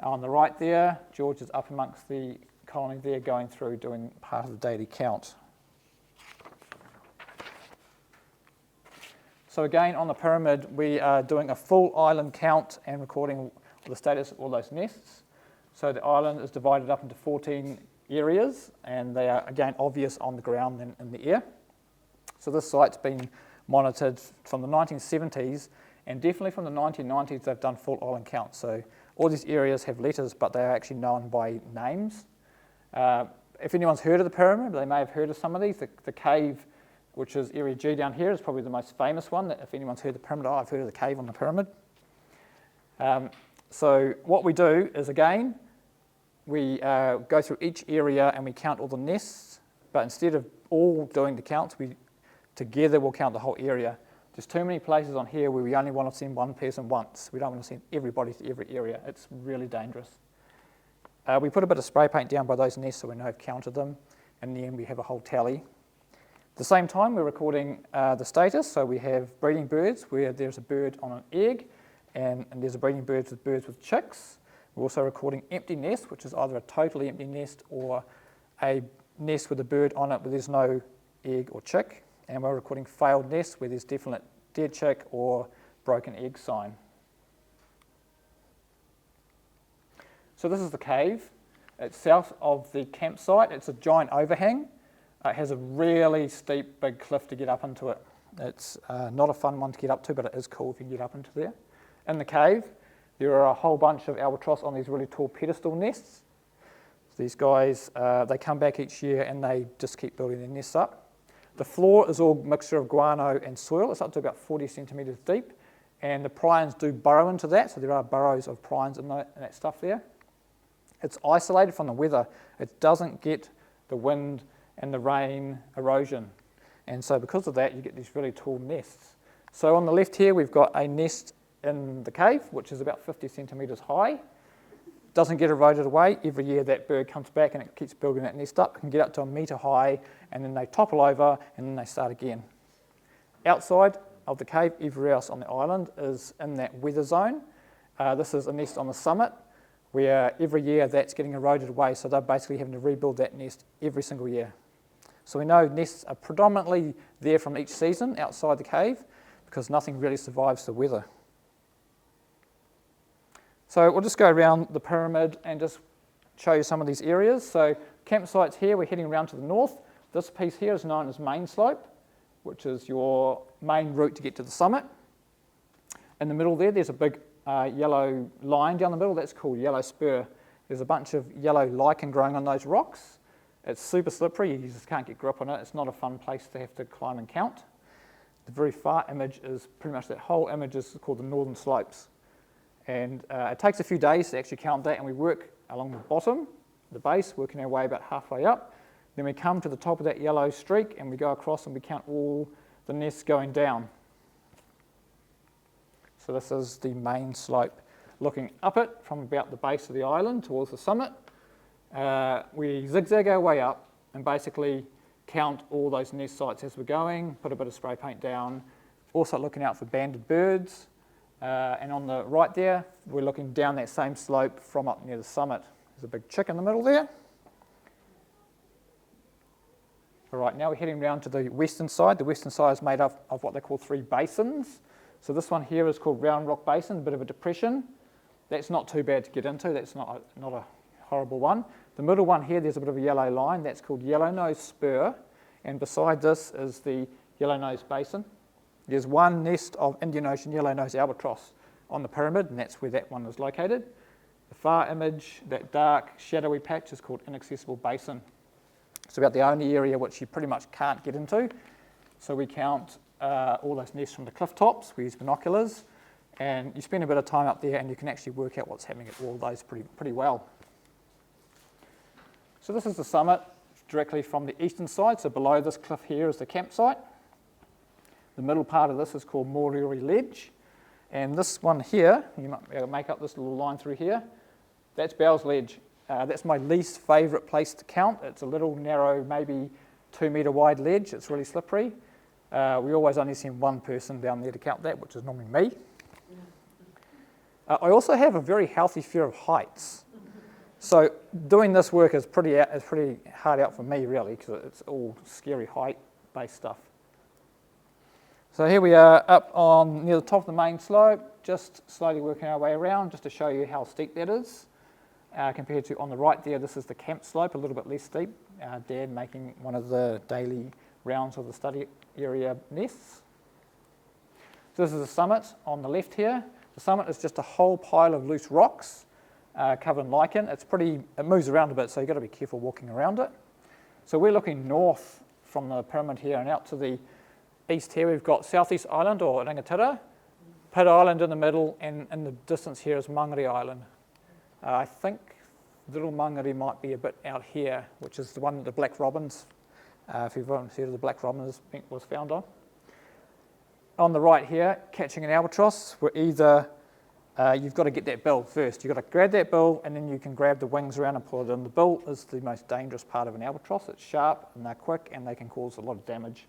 On the right there, George is up amongst the colony there, going through doing part of the daily count. So again, on the pyramid, we are doing a full island count and recording the status of all those nests. So the island is divided up into 14 areas, and they are, again, obvious on the ground and in the air. So this site's been monitored from the 1970s, and definitely from the 1990s they've done full island counts. So all these areas have letters, but they are actually known by names. If anyone's heard of the pyramid, they may have heard of some of these. The cave, which is Area G down here, is probably the most famous one. If anyone's heard of the pyramid, I've heard of the cave on the pyramid. So what we do is, again, we go through each area and we count all the nests, but instead of all doing the counts, together we'll count the whole area. There's too many places on here where we only want to send one person once. We don't want to send everybody to every area. It's really dangerous. We put a bit of spray paint down by those nests so we know we've counted them, and in the end we have a whole tally. At the same time, we're recording the status. So we have breeding birds where there's a bird on an egg, and there's a breeding birds with chicks. We're also recording empty nests, which is either a totally empty nest or a nest with a bird on it where there's no egg or chick. And we're recording failed nests where there's definite dead chick or broken egg sign. So this is the cave. It's south of the campsite. It's a giant overhang. It has a really steep, big cliff to get up into it. It's not a fun one to get up to, but it is cool if you get up into there. In the cave, there are a whole bunch of albatross on these really tall pedestal nests. So these guys, they come back each year and they just keep building their nests up. The floor is all mixture of guano and soil. It's up to about 40 centimetres deep, and the prions do burrow into that, so there are burrows of prions in that stuff there. It's isolated from the weather. It doesn't get the wind and the rain erosion, and so because of that you get these really tall nests. So on the left here we've got a nest in the cave, which is about 50 centimetres high. Doesn't get eroded away. Every year that bird comes back and it keeps building that nest up. It can get up to 1 metre high, and then they topple over and then they start again. Outside of the cave, everywhere else on the island is in that weather zone. This is a nest on the summit where every year that's getting eroded away, so they're basically having to rebuild that nest every single year. So we know nests are predominantly there from each season outside the cave because nothing really survives the weather. So we'll just go around the pyramid and just show you some of these areas. So campsites here, we're heading around to the north. This piece here is known as main slope, which is your main route to get to the summit. In the middle there's a big yellow line down the middle, that's called yellow spur. There's a bunch of yellow lichen growing on those rocks. It's super slippery, you just can't get grip on it. It's not a fun place to have to climb and count. The very far image is pretty much that whole image is called the Northern Slopes. And it takes a few days to actually count that, and we work along the bottom, the base, working our way about halfway up. Then we come to the top of that yellow streak and we go across and we count all the nests going down. So this is the main slope. Looking up it from about the base of the island towards the summit, we zigzag our way up and basically count all those nest sites as we're going, put a bit of spray paint down, also looking out for banded birds. And on the right there, we're looking down that same slope from up near the summit. There's a big chick in the middle there. All right, now we're heading round to the western side. The western side is made up of what they call 3 basins. So this one here is called Round Rock Basin, a bit of a depression. That's not too bad to get into, that's not a horrible one. The middle one here, there's a bit of a yellow line, that's called Yellow-Nose Spur, and beside this is the Yellow-Nose Basin. There's one nest of Indian Ocean yellow-nose albatross on the pyramid, and that's where that one is located. The far image, that dark shadowy patch, is called Inaccessible Basin. It's about the only area which you pretty much can't get into. So we count all those nests from the cliff tops, we use binoculars, and you spend a bit of time up there and you can actually work out what's happening at all those pretty well. So this is the summit directly from the eastern side, so below this cliff here is the campsite. The middle part of this is called Moriori Ledge, and this one here, you might be able to make up this little line through here, that's Bell's Ledge. That's my least favourite place to count. It's a little narrow, maybe 2 metre wide ledge, it's really slippery. We always only send one person down there to count that, which is normally me. I also have a very healthy fear of heights. So doing this work is pretty hard out for me, really, because it's all scary height-based stuff. So here we are up on near the top of the main slope, just slowly working our way around, just to show you how steep that is. Compared to on the right there, this is the camp slope, a little bit less steep. Dad making one of the daily rounds of the study area nests. So this is the summit on the left here. The summit is just a whole pile of loose rocks covered in lichen. It moves around a bit, so you've got to be careful walking around it. So we're looking north from the pyramid here and out to the east here. We've got Southeast Island or Rangatira, Pitt Island in the middle, and in the distance here is Mangere Island. I think Little Mangere might be a bit out here, which is the one that the black robins, if you've ever heard of the black robins, was found on. On the right here, catching an albatross, we're either, you've got to get that bill first. You've got to grab that bill and then you can grab the wings around and pull it in. The bill is the most dangerous part of an albatross. It's sharp and they're quick and they can cause a lot of damage.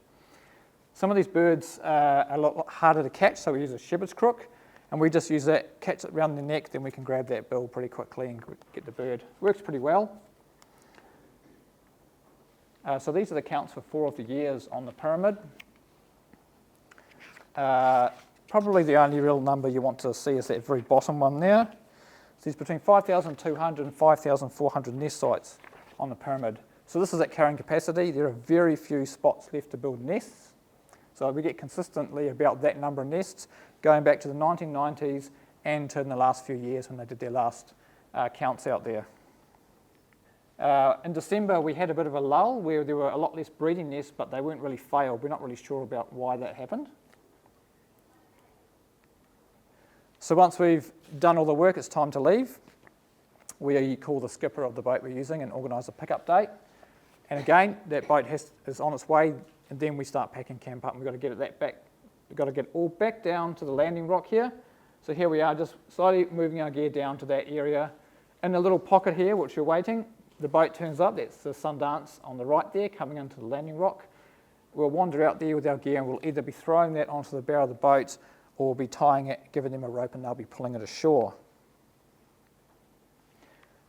Some of these birds are a lot harder to catch, so we use a shepherd's crook. And we just use that, catch it around the neck, then we can grab that bill pretty quickly and get the bird. Works pretty well. So these are the counts for 4 of the years on the pyramid. Probably the only real number you want to see is that very bottom one there. So there's between 5,200 and 5,400 nest sites on the pyramid. So this is at carrying capacity. There are very few spots left to build nests. So we get consistently about that number of nests going back to the 1990s and to in the last few years when they did their last counts out there. In December, we had a bit of a lull where there were a lot less breeding nests, but they weren't really failed. We're not really sure about why that happened. So once we've done all the work, it's time to leave. We call the skipper of the boat we're using and organise a pickup date. And again, that boat is on its way, and then we start packing camp up, and we've got to get that back. We've got to get it all back down to the landing rock here. So here we are, just slowly moving our gear down to that area. In the little pocket here, which you're waiting, the boat turns up. That's the Sundance on the right there, coming into the landing rock. We'll wander out there with our gear, and we'll either be throwing that onto the bow of the boat, or we'll be tying it, giving them a rope, and they'll be pulling it ashore.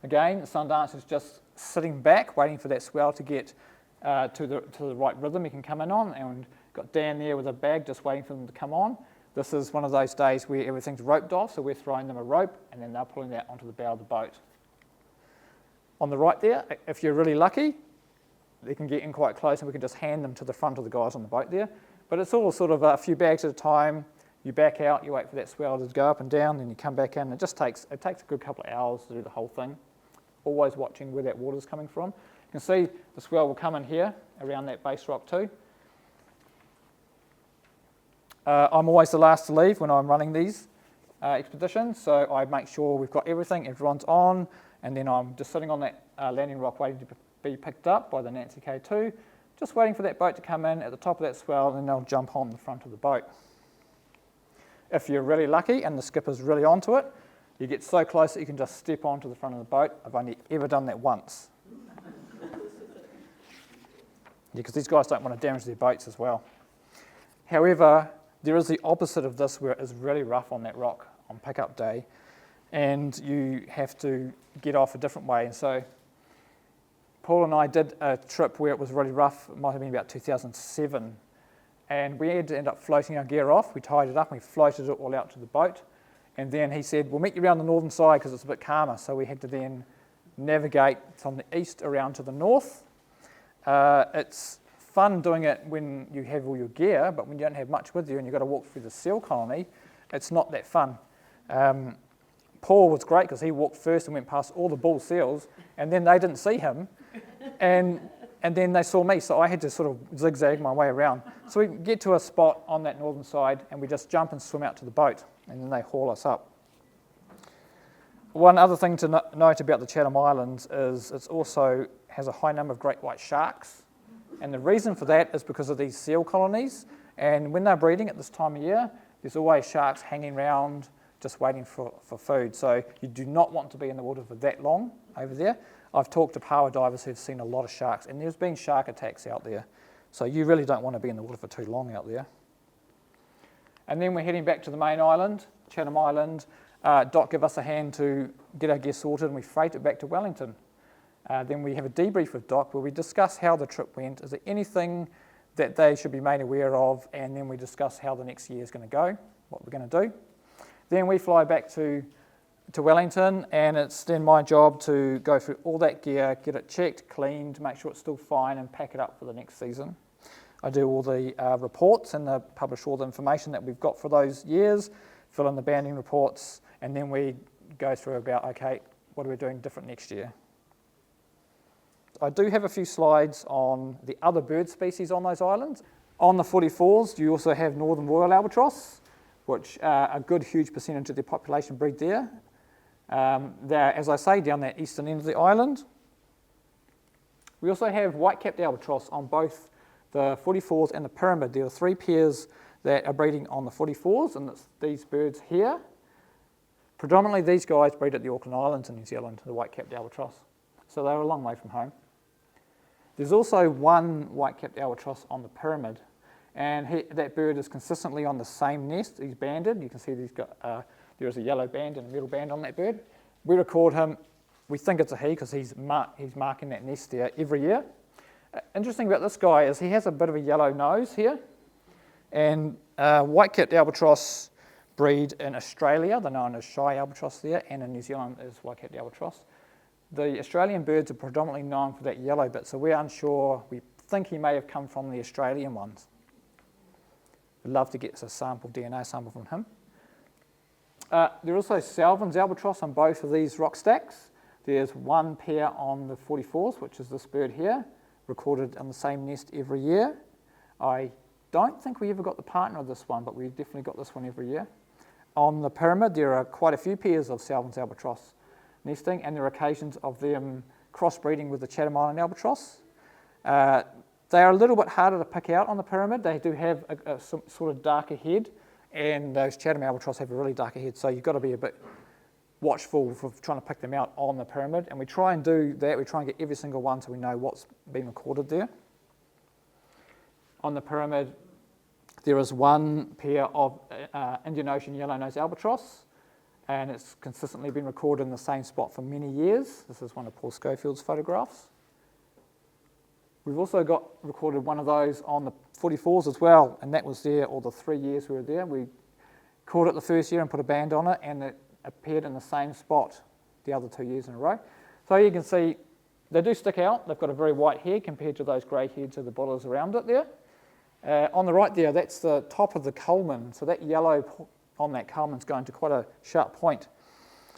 Again, the Sundance is just sitting back, waiting for that swell to get to the right rhythm he can come in on, and got Dan there with a bag just waiting for them to come on. This is one of those days where everything's roped off, so we're throwing them a rope, and then they're pulling that onto the bow of the boat. On the right there, if you're really lucky, they can get in quite close, and we can just hand them to the front of the guys on the boat there. But it's all sort of a few bags at a time. You back out, you wait for that swell to go up and down, then you come back in. It takes a good couple of hours to do the whole thing. Always watching where that water's coming from. You can see the swell will come in here, around that base rock too. I'm always the last to leave when I'm running these expeditions, so I make sure we've got everything, everyone's on, and then I'm just sitting on that landing rock waiting to be picked up by the Nancy K2, just waiting for that boat to come in at the top of that swell, and then they'll jump on the front of the boat. If you're really lucky and the skipper's really onto it, you get so close that you can just step onto the front of the boat. I've only ever done that once. Because these guys don't want to damage their boats as well. However, there is the opposite of this where it is really rough on that rock on pickup day, and you have to get off a different way. And so Paul and I did a trip where it was really rough. It might have been about 2007. And we had to end up floating our gear off. We tied it up and we floated it all out to the boat. And then he said, we'll meet you around the northern side because it's a bit calmer. So we had to then navigate from the east around to the north. It's fun doing it when you have all your gear, but when you don't have much with you and you've got to walk through the seal colony, it's not that fun. Paul was great because he walked first and went past all the bull seals, and then they didn't see him, and then they saw me, so I had to sort of zigzag my way around. So we get to a spot on that northern side, and we just jump and swim out to the boat, and then they haul us up. One other thing to note about the Chatham Islands is it also has a high number of great white sharks, and the reason for that is because of these seal colonies, and when they're breeding at this time of year, there's always sharks hanging around just waiting for food. So you do not want to be in the water for that long over there. I've talked to power divers who've seen a lot of sharks, and there's been shark attacks out there. So you really don't want to be in the water for too long out there. And then we're heading back to the main island, Chatham Island. Doc gave us a hand to get our gear sorted, and we freight it back to Wellington. Then we have a debrief with Doc where we discuss how the trip went. Is there anything that they should be made aware of? And then we discuss how the next year is going to go, what we're going to do. Then we fly back to Wellington, and it's then my job to go through all that gear, get it checked, cleaned, make sure it's still fine, and pack it up for the next season. I do all the reports and publish all the information that we've got for those years, fill in the banding reports, and then we go through about, okay, what are we doing different next year? I do have a few slides on the other bird species on those islands. On the 44s, you also have northern royal albatross, which a good huge percentage of the population breed there. They're, as I say, down that eastern end of the island. We also have white-capped albatross on both the 44s and the pyramid. There are 3 pairs that are breeding on the 44s, and it's these birds here. Predominantly these guys breed at the Auckland Islands in New Zealand, the white-capped albatross. So they're a long way from home. There's also one white-capped albatross on the pyramid, and that bird is consistently on the same nest. He's banded. You can see there is a yellow band and a middle band on that bird. We record him. We think it's a he because he's marking that nest there every year. Interesting about this guy is he has a bit of a yellow nose here, and white-capped albatross breed in Australia. They're known as shy albatross there, and in New Zealand is white-capped albatross. The Australian birds are predominantly known for that yellow bit, so we're unsure. We think he may have come from the Australian ones. We'd love to get a DNA sample from him. There are also Salvin's albatross on both of these rock stacks. There's one pair on the 44s, which is this bird here, recorded on the same nest every year. I don't think we ever got the partner of this one, but we've definitely got this one every year. On the pyramid, there are quite a few pairs of Salvin's albatross nesting, and there are occasions of them crossbreeding with the Chatham Island albatross. They are a little bit harder to pick out on the pyramid. They do have a sort of darker head, and those Chatham albatross have a really darker head, so you've got to be a bit watchful for trying to pick them out on the pyramid, and we try and do that. We try and get every single one so we know what's been recorded there. On the pyramid, there is one pair of Indian Ocean yellow-nosed albatross, and it's consistently been recorded in the same spot for many years. This is one of Paul Schofield's photographs. We've also got recorded one of those on the 44s as well, and that was there all the 3 years we were there. We caught it the first year and put a band on it, and it appeared in the same spot the other 2 years in a row. So you can see they do stick out. They've got a very white head compared to those grey heads of the bottlers around it there. On the right there, that's the top of the culmen. So that yellow on that culmen is going to quite a sharp point.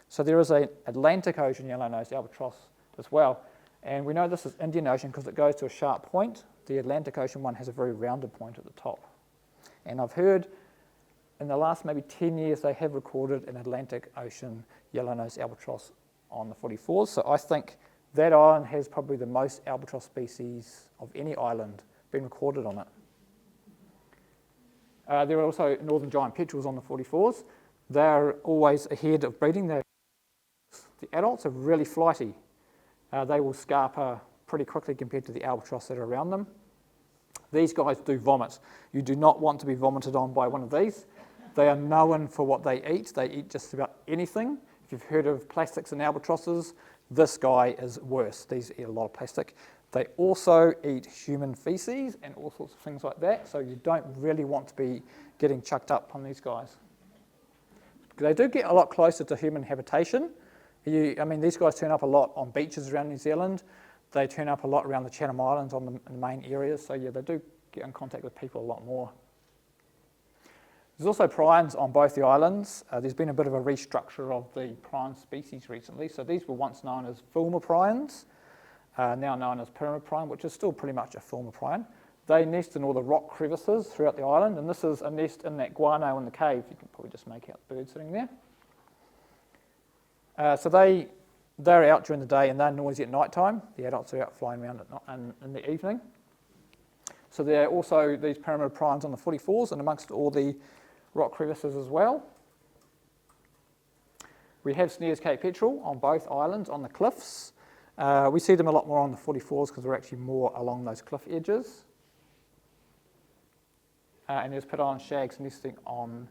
So there is an Atlantic Ocean yellow-nosed albatross as well. And we know this is Indian Ocean because it goes to a sharp point. The Atlantic Ocean one has a very rounded point at the top. And I've heard in the last maybe 10 years they have recorded an Atlantic Ocean yellow-nosed albatross on the 44s. So I think that island has probably the most albatross species of any island been recorded on it. There are also northern giant petrels on the 44s. They're always ahead of breeding. The adults are really flighty. They will scarper pretty quickly compared to the albatross that are around them. These guys do vomit. You do not want to be vomited on by one of these. They are known for what they eat. They eat just about anything. If you've heard of plastics and albatrosses, this guy is worse. These eat a lot of plastic. They also eat human feces and all sorts of things like that, so you don't really want to be getting chucked up on these guys. They do get a lot closer to human habitation. These guys turn up a lot on beaches around New Zealand. They turn up a lot around the Chatham Islands on the main areas, so yeah, they do get in contact with people a lot more. There's also prions on both the islands. There's been a bit of a restructure of the prion species recently. So these were once known as fulmar prions, now known as pyramid prion, which is still pretty much a fulmar prion. They nest in all the rock crevices throughout the island, and this is a nest in that guano in the cave. You can probably just make out the bird sitting there. So they're out during the day and they're noisy at night time. The adults are out flying around in the evening. So there are also these pyramid prions on the 44s and amongst all the rock crevices as well. We have Snares Cape petrel on both islands on the cliffs. We see them a lot more on the 44s because we're actually more along those cliff edges. And there's pit island shags nesting on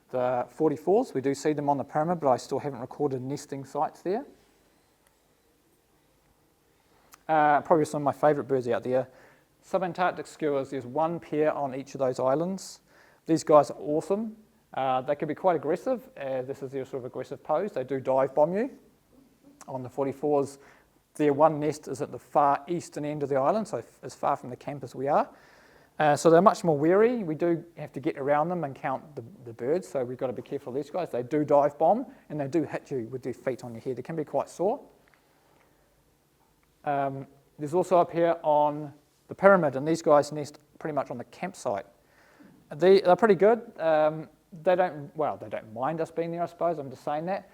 the 44s. We do see them on the pyramid, but I still haven't recorded nesting sites there. Probably some of my favourite birds out there. Subantarctic skuas, there's one pair on each of those islands. These guys are awesome. They can be quite aggressive. This is their sort of aggressive pose. They do dive bomb you. On the 44s, their one nest is at the far eastern end of the island, so as far from the camp as we are. So they're much more wary. We do have to get around them and count the birds, so we've got to be careful of these guys. They do dive bomb, and they do hit you with their feet on your head. It can be quite sore. There's also up here on the pyramid, and these guys nest pretty much on the campsite. They're pretty good. They don't mind us being there, I suppose. I'm just saying that.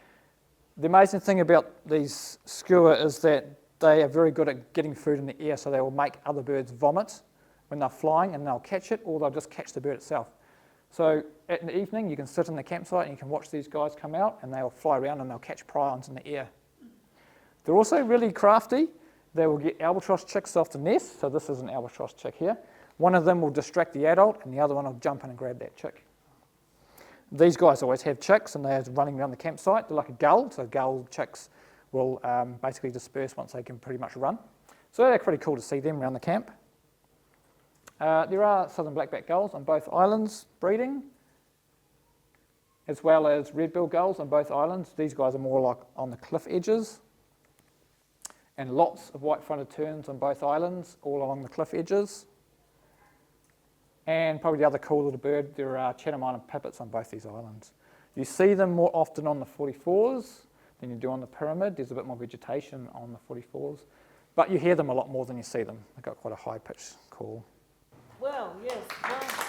The amazing thing about these skua is that they are very good at getting food in the air, so they will make other birds vomit when they're flying, and they'll catch it, or they'll just catch the bird itself. So at the evening, you can sit in the campsite and you can watch these guys come out, and they'll fly around and they'll catch prions in the air. They're also really crafty. They will get albatross chicks off the nest. So this is an albatross chick here. One of them will distract the adult, and the other one will jump in and grab that chick. These guys always have chicks, and they're running around the campsite. They're like a gull, so gull chicks will basically disperse once they can pretty much run. So they're pretty cool to see them around the camp. There are southern black-backed gulls on both islands breeding, as well as red-billed gulls on both islands. These guys are more like on the cliff edges. And lots of white-fronted terns on both islands, all along the cliff edges. And probably the other cool little bird, there are Chatham Island pipits on both these islands. You see them more often on the 44s than you do on the pyramid. There's a bit more vegetation on the 44s. But you hear them a lot more than you see them. They've got quite a high-pitched call. Well, yes. Well.